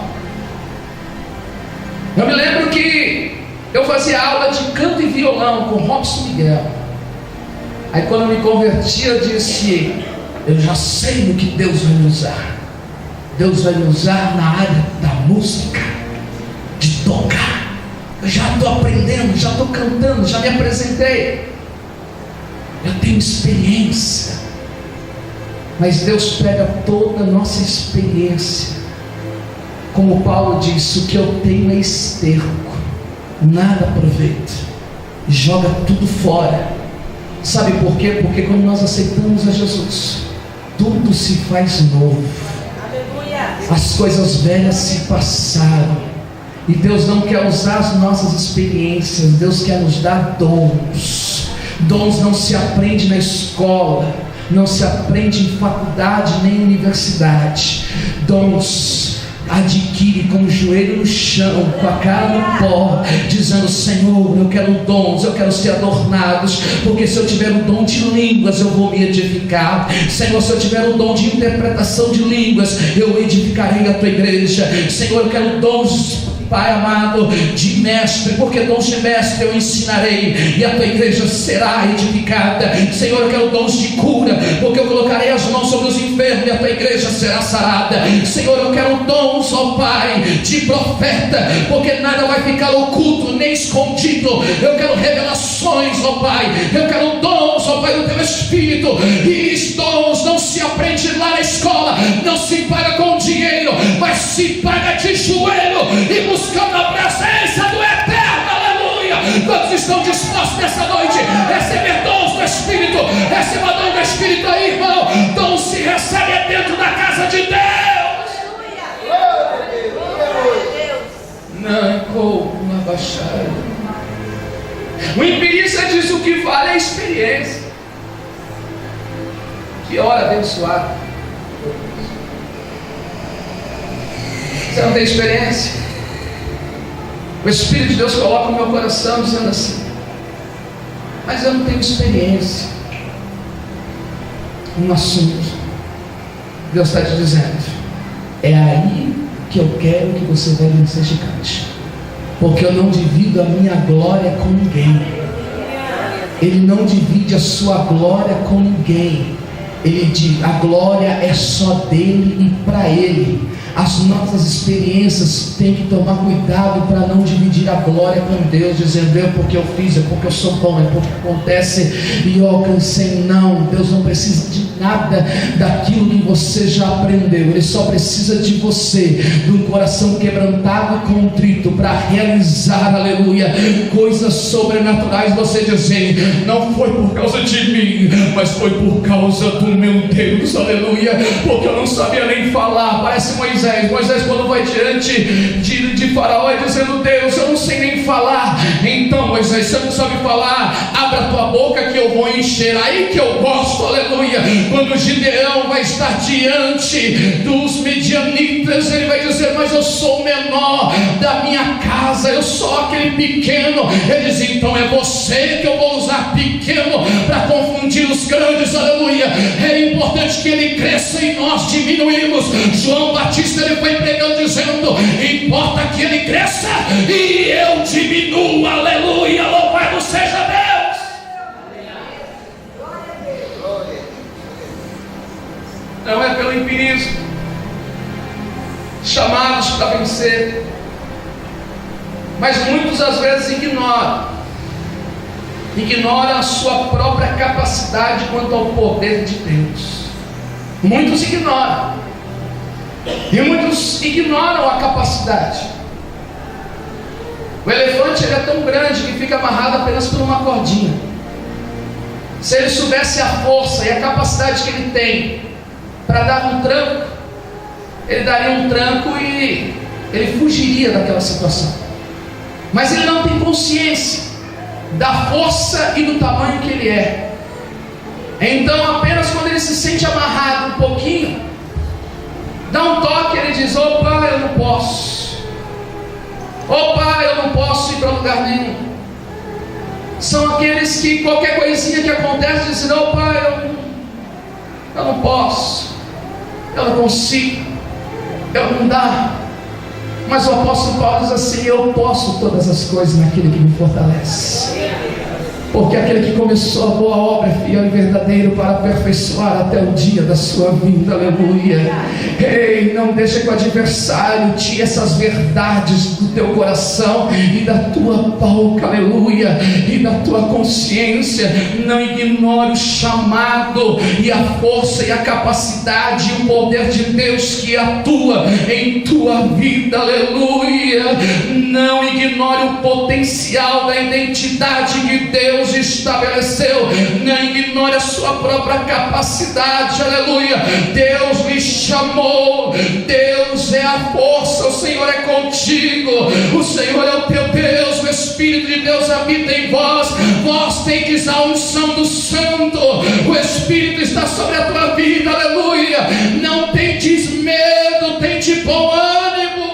eu me lembro que eu fazia aula de canto e violão com Robson Miguel. Aí quando eu me converti, eu disse: eu já sei no que Deus vai me usar. Deus vai me usar na área da música, de tocar. Eu já estou aprendendo, já estou cantando, já me apresentei. Eu tenho experiência. Mas Deus pega toda a nossa experiência. Como Paulo disse: o que eu tenho é esterco, nada aproveita, joga tudo fora. Sabe por quê? Porque quando nós aceitamos a Jesus, tudo se faz novo. Aleluia. As coisas velhas se passaram. E Deus não quer usar as nossas experiências, Deus quer nos dar dons. Dons não se aprende na escola, não se aprende em faculdade nem em universidade. Dons adquire com o joelho no chão, com a cara no pó, dizendo: Senhor, eu quero dons, eu quero ser adornados, porque se eu tiver o dom de línguas, eu vou me edificar. Senhor, se eu tiver o dom de interpretação de línguas, eu edificarei a tua igreja. Senhor, eu quero dons, Pai amado, de mestre, porque dons de mestre eu ensinarei e a tua igreja será edificada. Senhor, eu quero dons de cura, porque eu colocarei as mãos sobre os enfermos e a tua igreja será sarada. Senhor, eu quero dons, ó Pai, de profeta, porque nada vai ficar oculto nem escondido. Eu quero revelações, ó Pai. Eu quero dons, ó Pai, do teu Espírito. E os dons não se aprende lá na escola, não se paga com dinheiro, mas se paga de joelho e buscando a presença do Eterno. Aleluia. Quantos estão dispostos nessa noite a receber dons do Espírito? Receba dom do Espírito aí, irmão. Dom se recebe dentro da casa de Deus. Não, como abaixar. O empirista diz: o que vale é a experiência. Que hora abençoada. Você não tem experiência? O Espírito de Deus coloca no meu coração dizendo assim: mas eu não tenho experiência no assunto. Deus está te dizendo: é aí que eu quero que você vai vencer gigante, porque eu não divido a minha glória com ninguém. Ele não divide a sua glória com ninguém. Ele diz: a glória é só dele e para ele. As nossas experiências têm que tomar cuidado para não dividir a glória com Deus, dizendo: é porque eu fiz, é porque eu sou bom, é porque acontece e eu alcancei. Não, Deus não precisa de nada daquilo que você já aprendeu. Ele só precisa de você, de um coração quebrantado e contrito, para realizar, aleluia, coisas sobrenaturais. Você dizendo: não foi por causa de mim, mas foi por causa do meu Deus, aleluia, porque eu não sabia nem falar. Parece Moisés quando vai diante de Faraó e dizendo: Deus, eu não sei nem falar. Então Então Moisés, você não sabe falar, abra a tua boca que eu vou encher. Aí que eu gosto, aleluia. Quando Gideão vai estar diante dos medianitas, ele vai dizer: mas eu sou o menor da minha casa, eu sou aquele pequeno. Ele diz: então é você que eu vou usar pequeno para confundir os grandes, aleluia. É importante que ele cresça e nós diminuímos. João Batista, ele foi pregando dizendo: importa que ele cresça e eu diminua, aleluia. Louvado seja Deus. Não é pelo empirismo, chamados para vencer, mas muitos às vezes ignoram a sua própria capacidade quanto ao poder de Deus. Muitos ignoram, e muitos ignoram a capacidade. O elefante, ele é tão grande que fica amarrado apenas por uma cordinha. Se ele soubesse a força e a capacidade que ele tem para dar um tranco, ele daria um tranco e ele fugiria daquela situação. Mas ele não tem consciência da força e do tamanho que ele é. Então apenas quando ele se sente amarrado um pouquinho, dá um toque, ele diz: opa, eu não posso. Opa, eu não posso ir para lugar nenhum. São aqueles que qualquer coisinha que acontece dizem: opa, eu não posso, eu não consigo, eu não dá. Mas o apóstolo Paulo diz assim: eu posso todas as coisas naquele que me fortalece. Porque aquele que começou a boa obra é fiel e verdadeiro para aperfeiçoar até o dia da sua vinda, aleluia. Ei, não deixe que o adversário tire essas verdades do teu coração e da tua boca, aleluia, e da tua consciência. Não ignore o chamado e a força e a capacidade e o poder de Deus que atua em tua vida, aleluia. Não ignore o potencial da identidade que Deus estabeleceu. Não ignore a sua própria capacidade, aleluia. Deus lhe chamou, Deus é a força, o Senhor é contigo, o Senhor é o teu Deus, o Espírito de Deus habita em vós. Vós tendes a unção do Santo, o Espírito está sobre a tua vida, aleluia. Não tendes medo, tende bom ânimo.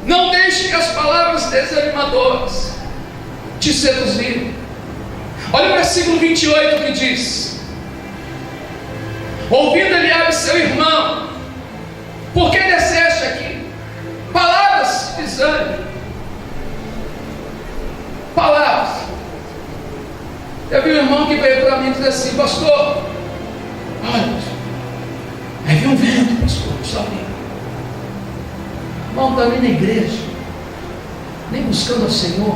Não deixe que as palavras desanimadoras te seduzirem. Olha o versículo 28 que diz: ouvindo Eliabe seu irmão, por que desceste aqui? Palavras de desânimo. Palavras. Eu vi um irmão que veio para mim e disse assim: pastor, olha, aí vi um vento, pastor, sozinho. Não está nem na igreja, nem buscando ao Senhor.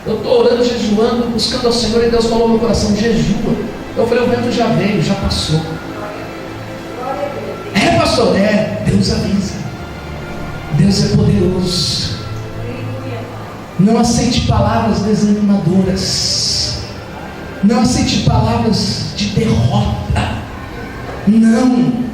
Eu estou orando, jejuando, buscando ao Senhor, e Deus falou no meu coração: jejua. Eu falei: o vento já veio, já passou. É, pastor? É, Deus avisa. Deus é poderoso. Não aceite palavras desanimadoras. Não aceite palavras de derrota. Não.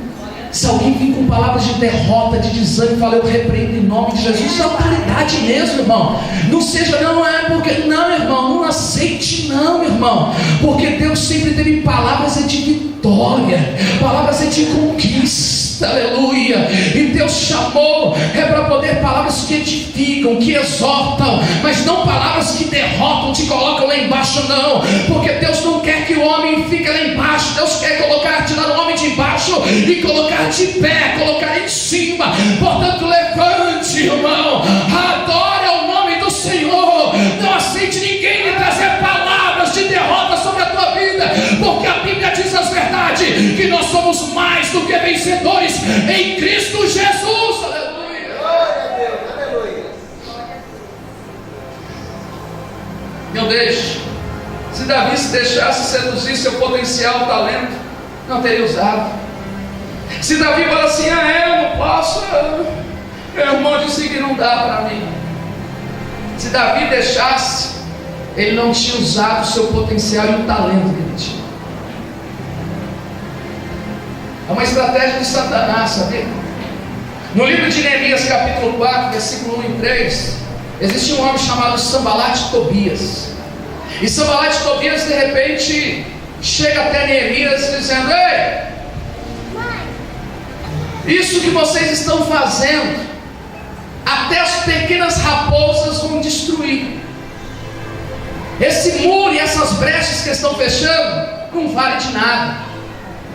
Se alguém vir com palavras de derrota, de desânimo, fala: eu repreendo em nome de Jesus. Isso é autoridade mesmo, irmão. Não seja, não é porque, não, irmão, não aceite, não, irmão. Porque Deus sempre teve palavras de vitória, palavras de conquista, aleluia. E Deus chamou para poder palavras que edificam, que exortam, mas não palavras que derrotam, te colocam lá embaixo, não. Porque Deus não quer que o homem fique lá embaixo. Deus quer tirar o homem de baixo e colocar de pé, colocar em cima. Portanto, levante, irmão, adore ao nome do Senhor. Não aceite ninguém lhe trazer palavras de derrota sobre a tua vida, porque a Bíblia diz as verdades, que nós somos mais do que vencedores em Cristo Jesus, aleluia. Glória a Deus, aleluia. Não deixe. Se Davi se deixasse seduzir seu potencial, talento, não teria usado. Se Davi fala assim: eu não posso, meu irmão disse que não dá para mim. Se Davi deixasse, ele não tinha usado o seu potencial e o talento que ele tinha. É uma estratégia de Satanás, sabia? No livro de Neemias, capítulo 4, versículo 1 e 3, existe um homem chamado Sambalat Tobias. E Sambalat Tobias, de repente, chega até Neemias dizendo: ei, isso que vocês estão fazendo, até as pequenas raposas vão destruir. Esse muro e essas brechas que estão fechando não vale de nada.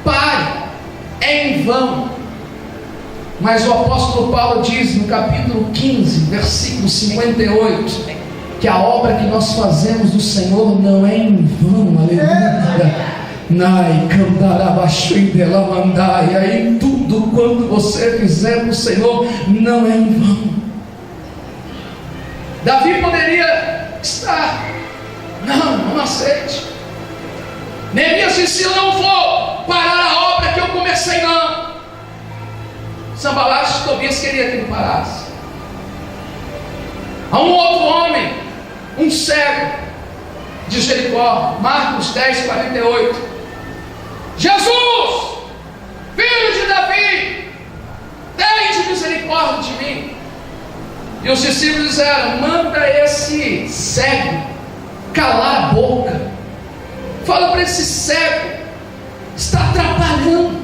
Pare, é em vão. Mas o apóstolo Paulo diz no capítulo 15, versículo 58, que a obra que nós fazemos do Senhor não é em vão. Aleluia. E aí tudo quanto você fizer para o Senhor não é em vão. Davi poderia estar: não aceite. Neemias disse: eu não vou parar a obra que eu comecei, não. Sambalat Tobias queria que ele parasse. Há um outro homem, um cego de Jericó, Marcos 10, 48. Jesus, filho de Davi, tem misericórdia de mim. E os discípulos disseram: manda esse cego calar a boca. Fala para esse cego, está atrapalhando,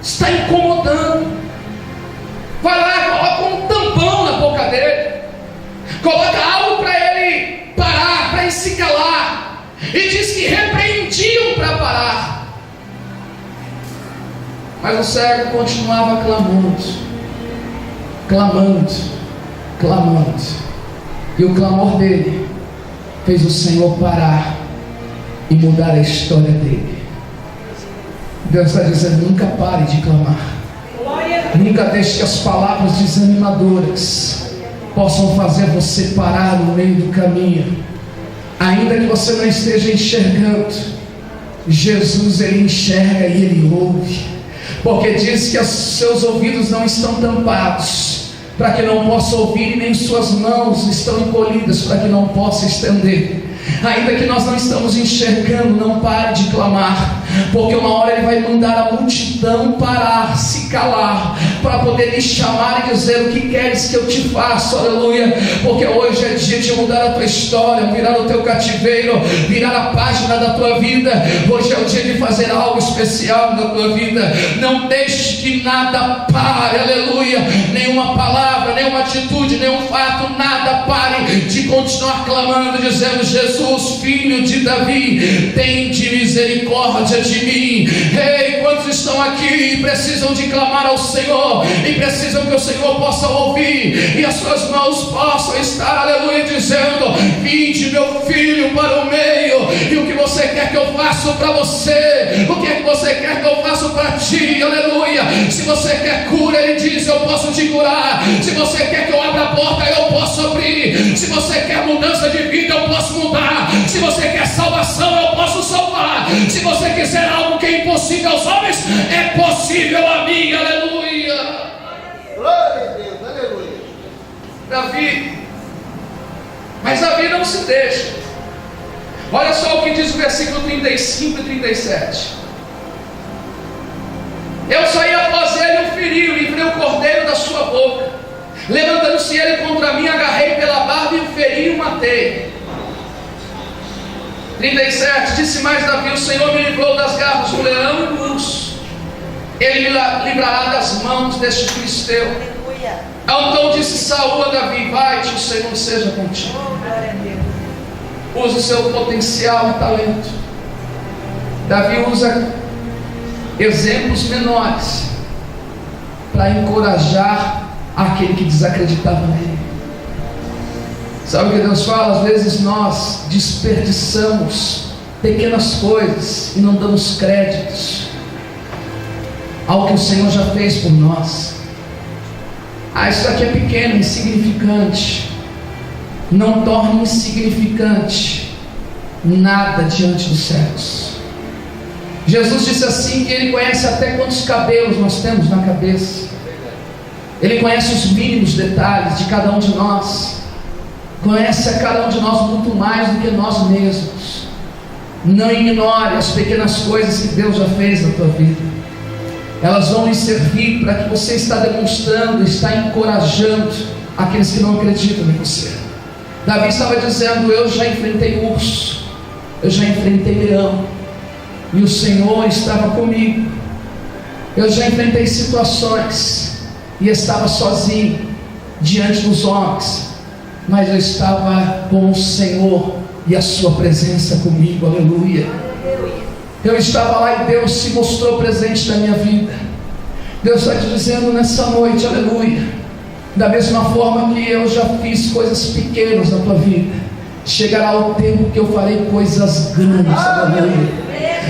está incomodando. Vai lá, coloca um tampão na boca dele, coloca algo para ele parar, para ele se calar. E diz que repreendiam para parar. Mas o cego continuava clamando. E o clamor dele fez o Senhor parar e mudar a história dele. Deus está dizendo: nunca pare de clamar. Nunca deixe que as palavras desanimadoras possam fazer você parar no meio do caminho. Ainda que você não esteja enxergando, Jesus, ele enxerga e ele ouve. Porque diz que os seus ouvidos não estão tampados para que não possa ouvir, e nem suas mãos estão encolhidas para que não possa estender. Ainda que nós não estamos enxergando, não pare de clamar, porque uma hora ele vai mandar a multidão parar, se calar, para poder lhe chamar e dizer: o que queres que eu te faça? Aleluia. Porque hoje é dia de mudar a tua história, virar o teu cativeiro, virar a página da tua vida. Hoje é o dia de fazer algo especial na tua vida. Não deixe que nada pare, aleluia. Nenhuma palavra, nenhuma atitude, nenhum fato, nada pare de continuar clamando, dizendo: Jesus, filho de Davi, tem de misericórdia de mim. Ei, quantos estão aqui e precisam de clamar ao Senhor, e precisam que o Senhor possa ouvir, e as suas mãos possam estar, aleluia, dizendo: vinde, meu filho, para o meio. E o que você quer que eu faça para você? O que é que você quer que eu faça para ti? Aleluia. Se você quer cura, ele diz: eu posso te curar. Se você quer que eu abra a porta, eu posso abrir. Se você quer mudança de vida, eu posso mudar. Se você quer salvação, eu posso salvar. Se você quiser algo que é impossível aos homens, é possível a mim. Aleluia. Glória a Deus, aleluia. Mas Davi não se deixa. Olha só o que diz o versículo 35 e 37. Eu saí após ele e o feri, livrei o cordeiro da sua boca. Levantando-se ele contra mim, agarrei pela barba e o feri e o matei. 37, disse mais Davi: o Senhor me livrou das garras do leão e do urso. Ele me livrará das mãos deste filisteu. Então disse Saul a Davi: vai-te, o Senhor seja contigo. Use o seu potencial e talento. Davi usa exemplos menores para encorajar aquele que desacreditava nele. Sabe o que Deus fala? Às vezes nós desperdiçamos pequenas coisas e não damos créditos ao que o Senhor já fez por nós. Isso aqui é pequeno, insignificante. Não torne insignificante nada diante dos céus. Jesus disse assim, que Ele conhece até quantos cabelos nós temos na cabeça. Ele conhece os mínimos detalhes de cada um de nós. Conhece a cada um de nós muito mais do que nós mesmos. Não ignore as pequenas coisas que Deus já fez na tua vida. elas vão lhe servir para que você está demonstrando, está encorajando aqueles que não acreditam em você. Davi estava dizendo: eu já enfrentei urso, eu já enfrentei leão, e o Senhor estava comigo. Eu já enfrentei situações e estava sozinho diante dos homens, mas eu estava com o Senhor e a sua presença comigo. Aleluia. Eu estava lá e Deus se mostrou presente na minha vida. Deus está te dizendo nessa noite, aleluia, da mesma forma que eu já fiz coisas pequenas na tua vida, chegará o tempo que eu farei coisas grandes, aleluia.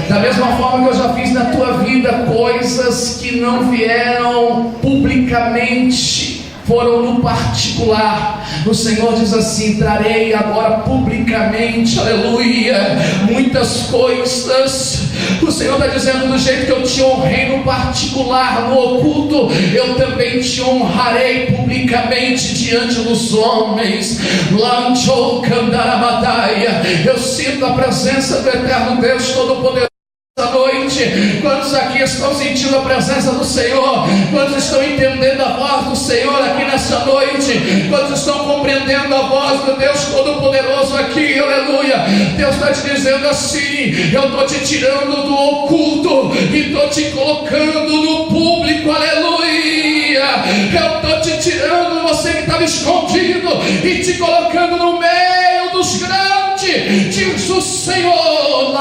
Da mesma forma que eu já fiz na tua vida coisas que não vieram publicamente, foram no particular. O Senhor diz assim: trarei agora publicamente, aleluia, muitas coisas. O Senhor está dizendo: do jeito que eu te honrei no particular, no oculto, eu também te honrarei publicamente diante dos homens. Eu sinto a presença do eterno Deus Todo-Poderoso essa noite. Quantos aqui estão sentindo a presença do Senhor? Quantos estão entendendo a voz do Senhor aqui nessa noite? Quantos estão compreendendo a voz do Deus Todo-Poderoso aqui? Aleluia. Deus está te dizendo assim: eu estou te tirando do oculto e estou te colocando no público. Aleluia. Eu estou te tirando você que estava escondido e te colocando no meio dos grandes. Diz o Senhor: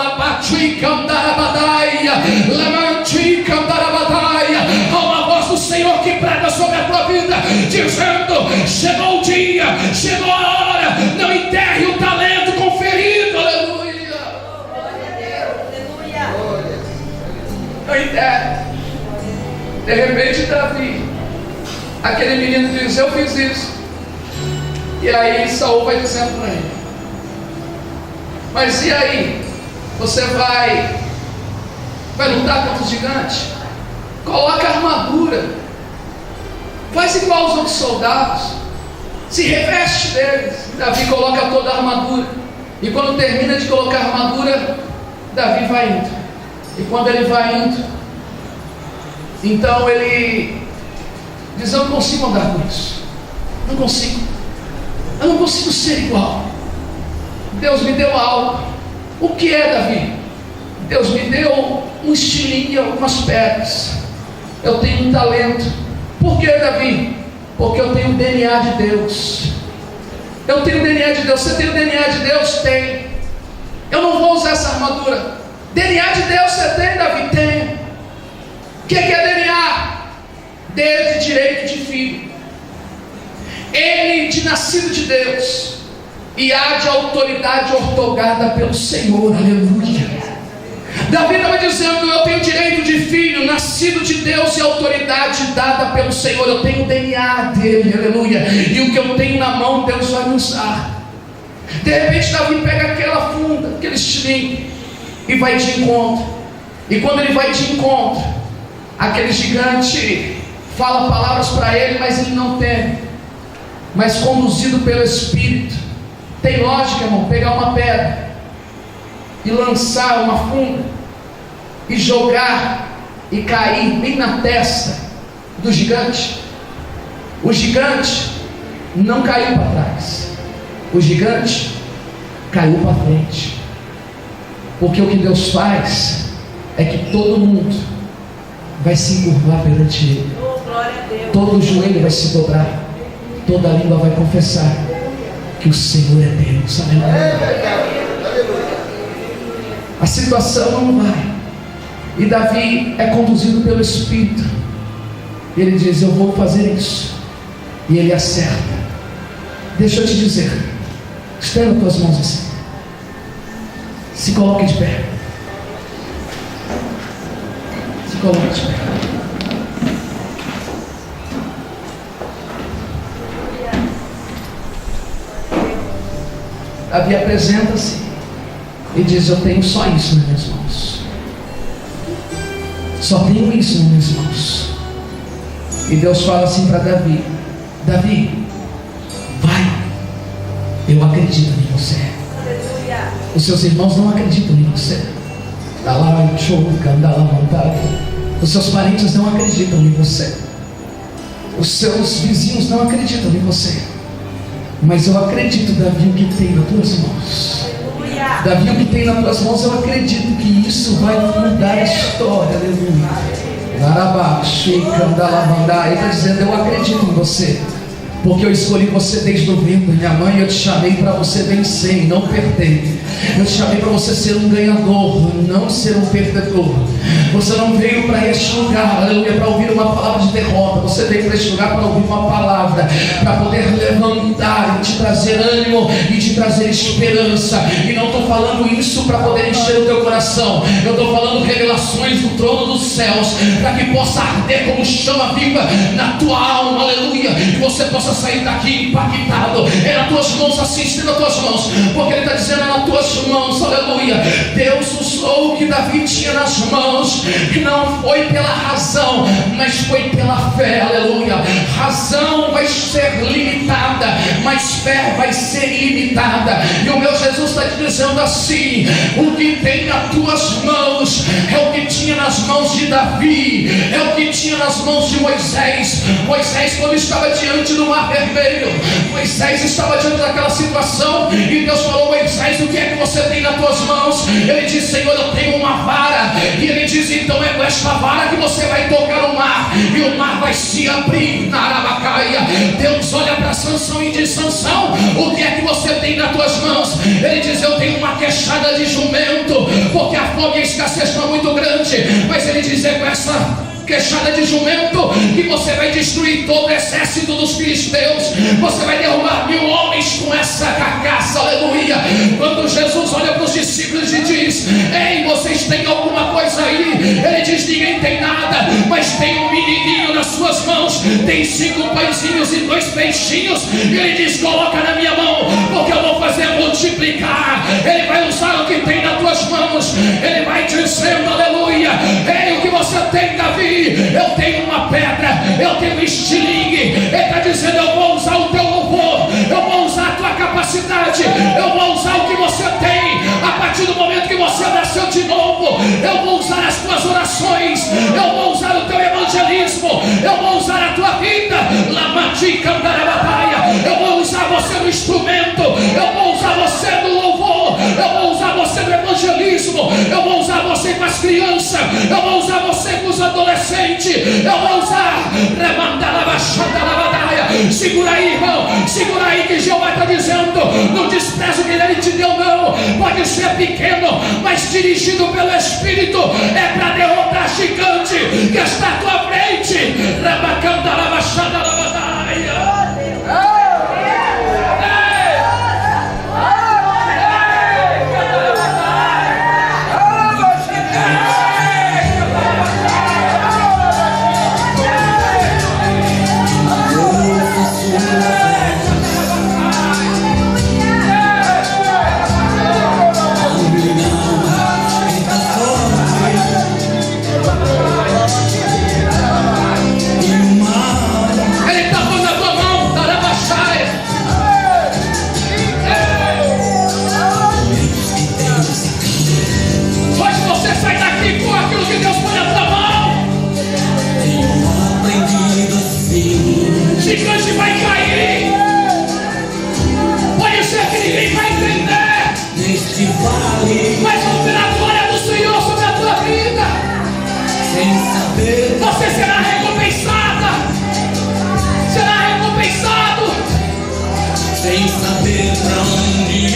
há uma voz do Senhor que prega sobre a tua vida, dizendo: chegou o dia, chegou a hora, não enterre o talento conferido. Aleluia. Glória a Deus, aleluia. Não enterre. De repente Davi, aquele menino diz: eu fiz isso. E aí Saul vai dizendo para ele: mas e aí? Você vai lutar contra os gigantes? Coloca a armadura, faz igual aos outros soldados, se reveste deles. Davi coloca toda a armadura, e quando termina de colocar a armadura, Davi vai indo. E quando ele vai indo, então ele diz: eu não consigo andar com isso, eu não consigo ser igual. Deus me deu algo. O que é, Davi? Deus me deu um estilingue, algumas pedras. Eu tenho um talento. Por que, Davi? Porque eu tenho o DNA de Deus. Eu tenho o DNA de Deus. Você tem o DNA de Deus? Tem. Eu não vou usar essa armadura. DNA de Deus você tem, Davi? Tem. O que é DNA? Dedo de direito de filho. Ele de nascido de Deus, e há de autoridade ortogada pelo Senhor. Aleluia. Davi estava dizendo: eu tenho direito de filho, nascido de Deus, e autoridade dada pelo Senhor. Eu tenho o DNA dele, aleluia. E o que eu tenho na mão, Deus vai me usar. De repente Davi pega aquela funda, aquele estilingue, e vai de encontro. E quando ele vai de encontro, aquele gigante fala palavras para ele, mas ele não tem. Mas conduzido pelo Espírito. Tem lógica, irmão, pegar uma pedra e lançar uma funda e jogar e cair bem na testa do gigante? O gigante não caiu para trás, o gigante caiu para frente. Porque o que Deus faz é que todo mundo vai se encurvar perante Ele. Todo joelho vai se dobrar, toda língua vai confessar que o Senhor é Deus. Aleluia. A situação não vai, e Davi é conduzido pelo Espírito. Ele diz: eu vou fazer isso, e ele acerta. Deixa eu te dizer, estenda tuas mãos assim, se coloque de pé, se coloque de pé. Davi apresenta-se e diz: eu tenho só isso nas minhas mãos, só tenho isso nas minhas mãos. E Deus fala assim para Davi: Davi, vai, eu acredito em você. Os seus irmãos não acreditam em você. Os seus parentes não acreditam em você. Os seus vizinhos não acreditam em você. Mas eu acredito, Davi, o que tem nas tuas mãos. Davi, o que tem nas tuas mãos, eu acredito que isso vai mudar a história. Aleluia. Ele está dizendo: eu acredito em você, porque eu escolhi você desde o ventre, minha mãe. Eu te chamei para você vencer e não perder. Eu te chamei para você ser um ganhador, não ser um perdedor. Você não veio para este lugar, aleluia, para ouvir uma palavra de derrota. Você veio para este lugar para ouvir uma palavra, para poder levantar e te trazer ânimo e te trazer esperança. E não estou falando isso para poder encher o teu coração. Eu estou falando revelações do trono dos céus, para que possa arder como chama viva na tua alma, aleluia. E você possa sair daqui impactado. É nas tuas mãos, assim, estenda as tuas mãos, porque Ele está dizendo: é nas tuas mãos, aleluia. Deus usou o que Davi tinha nas mãos, que não foi pela razão, mas foi pela fé, aleluia. Razão vai ser limitada, mas fé vai ser ilimitada. E o meu Jesus está te dizendo assim: o que tem nas tuas mãos é o que tinha nas mãos de Davi, é o que tinha nas mãos de Moisés. Moisés, quando estava diante do Mar Vermelho, Moisés estava diante daquela situação, e Deus falou: Moisés, o que é que você tem nas tuas mãos? Ele disse: Senhor, eu tenho uma vara. E ele diz: então é com esta vara que você vai tocar o mar, e o mar vai se abrir na Arabacaia. Deus olha para Sansão e diz: Sansão, o que é que você tem nas tuas mãos? Ele diz: eu tenho uma queixada de jumento, porque a fome e a escassez estão muito grande. Mas ele diz: é com essa queixada de jumento que você vai destruir todo o exército dos filisteus. Você vai derrubar 1000 homens com essa carcaça, aleluia. Quando Jesus olha para os discípulos e diz: ei, vocês têm alguma coisa aí? Ele diz: ninguém tem nada, mas tem um menininho nas suas mãos, tem 5 pãezinhos e 2 peixinhos. E ele diz: coloca na minha mão, porque eu vou fazer multiplicar. Ele vai usar o que tem nas tuas mãos. Ele vai dizendo: aleluia. Ei, o que você tem, Davi? Eu tenho uma pedra, eu tenho um estilingue. Ele está dizendo: eu vou usar o teu louvor, eu vou usar a tua capacidade, eu vou usar o que você tem. A partir do momento que você nasceu de novo, eu vou usar as tuas orações, eu vou usar o teu evangelismo, eu vou usar a tua vida. Eu vou usar você no instrumento, eu vou usar você no louvor, eu vou usar você no evangelismo, eu vou usar você com as crianças, eu vou usar você com os adolescentes, eu vou usar. Segura aí, irmão, segura aí, que Jeová está dizendo: não despreza o que Ele te deu, não. Pode ser pequeno, mas dirigido pelo Espírito, é para derrotar gigante que está à tua frente. Gigante vai cair. Pode ser que ninguém vai entender, mas vão ver a glória do Senhor sobre a tua vida. Você será recompensada, será recompensado. Sem saber pra onde ir.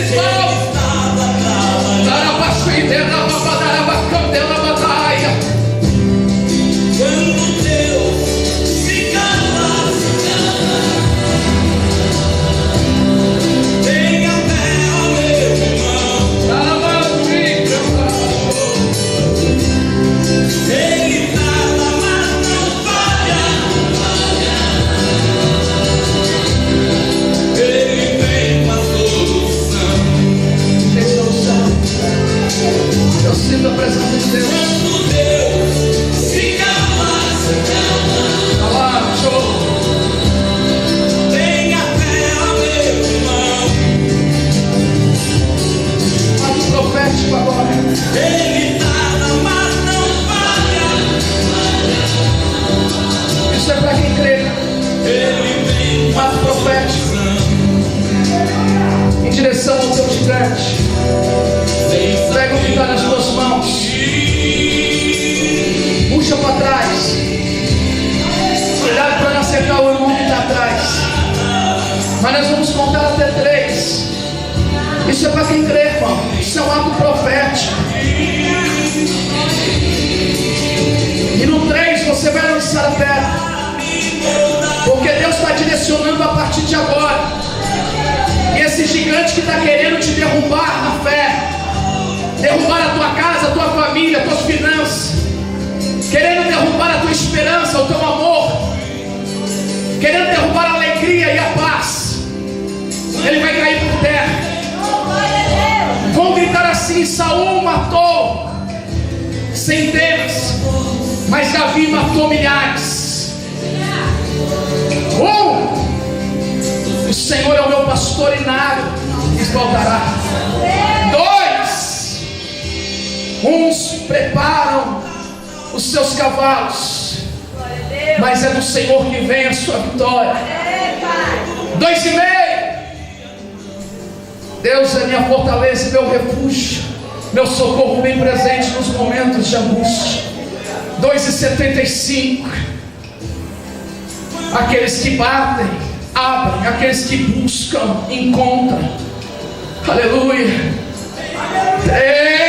espiritual. Quando Deus se cala, tenha fé, ó meu irmão. Ele fala, mas não falha. Ele vem com a solução. Eu sinto a presença de Deus. Quando Deus se cala, tenha fé, ó meu irmão. Ato profético agora. Ele fala, mas não falha. Isso é para quem crê. Ele vem com a Ato profético solução. em direção ao teu gigante. Pega o que está nas tuas mãos. Puxa para trás. Cuidado para não acertar o irmão que está atrás. Mas nós vamos contar até 3. Isso é para quem crê, irmão. Isso é um ato profético. E no 3 você vai lançar a pedra. Porque Deus está direcionando a partir de agora. E esse gigante que está querendo te derrubar na fé, derrubar a tua casa, a tua família, as tuas finanças, querendo derrubar a tua esperança, o teu amor, querendo derrubar a alegria e a paz, ele vai cair por terra. Vão gritar assim: Saul matou centenas, mas Davi matou milhares. O Senhor é o meu pastor e nada lhes faltará. 2, uns preparam os seus cavalos, mas é do Senhor que vem a sua vitória. 2,5. Deus é minha fortaleza e meu refúgio, meu socorro bem presente nos momentos de angústia. 2,75. Aqueles que batem, abrem. Aqueles que buscam, encontram. Aleluia. 3.